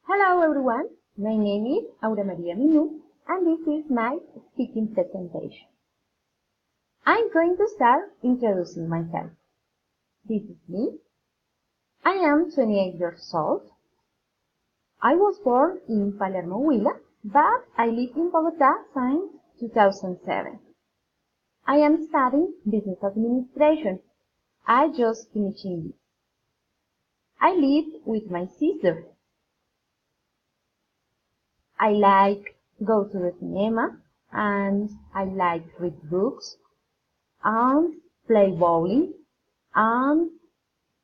Hello everyone, my name is Minu and this is my speaking presentation. I'm going to start introducing myself. This is me. I am 28 years old. I was born in Palermo, Huila, but I live in Bogota since 2007. I am studying business administration. I just finished it. I live with my sister. I like go to the cinema and I like read books and play bowling and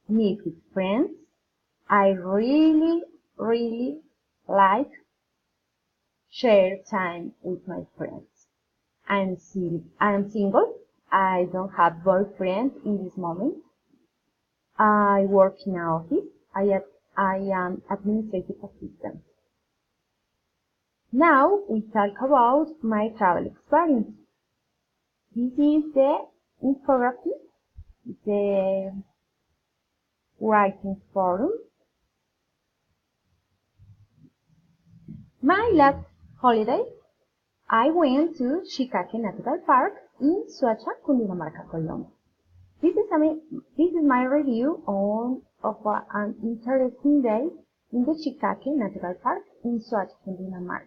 meet with friends. I really like share time with my friends. I'm single. I don't have boyfriend in this moment. I work in an office. I am administrative assistant. Now we talk about my travel experience. This is the infographic, the writing forum. My last holiday, I went to Chicaque Natural Park in Soacha, Cundinamarca, Colombia. This is my review of an interesting day in the Chicaque Natural Park in Soacha, Cundinamarca.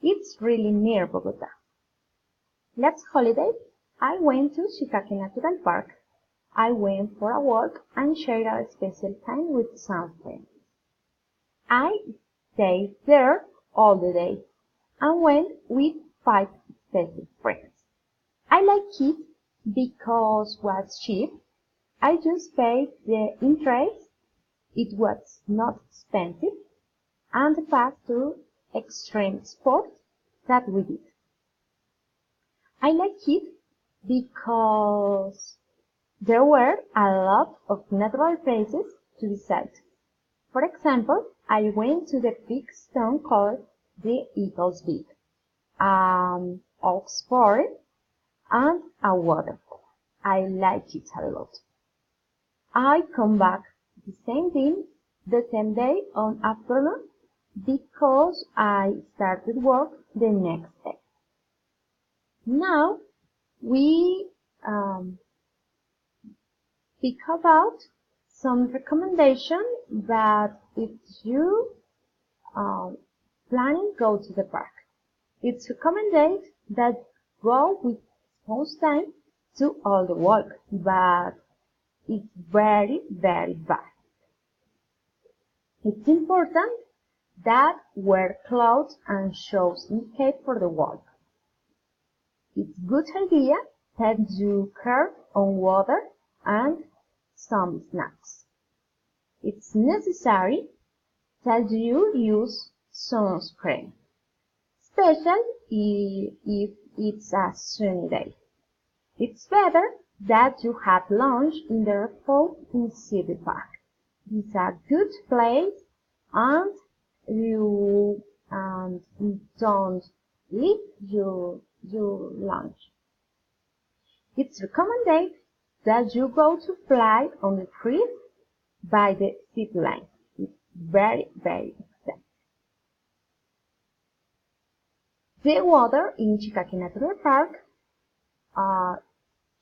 It's really near Bogota. Last holiday, I went to Chicaque Natural Park. I went for a walk and shared a special time with some friends. I stayed there all the day and went with 5 special friends. I like it because it was cheap. I just paid the interest. It was not expensive and the pass to extreme sports that we did. I like it because there were a lot of natural places to visit. For example, I went to the big stone called the Eagle's Beak, oaks forest, and a waterfall. I like it a lot. I come back the same day on afternoon because I started work the next day. Now we speak about some recommendation that if you planning go to the park. It's recommended that go with most time to all the walk, but it's very bad. It's important that wear clothes and shoes indicate for the walk. It's good idea that you carry on water and some snacks. It's necessary that you use sunscreen, especially if it's a sunny day. It's better that you have lunch in the resort inside the park. It's a good place and you don't leave your lunch. It's recommended that you go to fly on the trees by the zip line. It's very expensive. The water in Chicaque Natural Park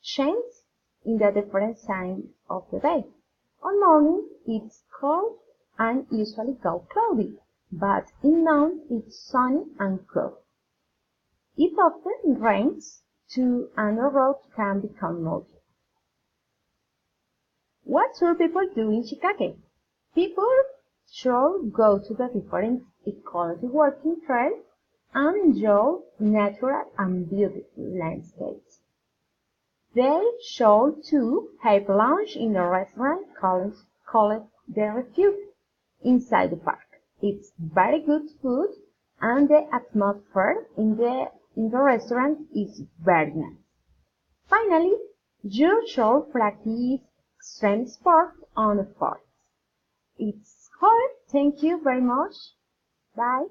changes in the different times of the day. On morning it's cold and usually go cloudy, but in noon it's sunny and cool. It often rains too and the road can become muddy. What should people do in Chicaque? People should go to the different ecology walking trails and enjoy natural and beautiful landscapes. They should too have lunch in the restaurant called The Refuge inside the park. It's very good food and the atmosphere in the restaurant is very nice. Finally, you should practice extreme sports on the forest. It's all. Thank you very much. Bye.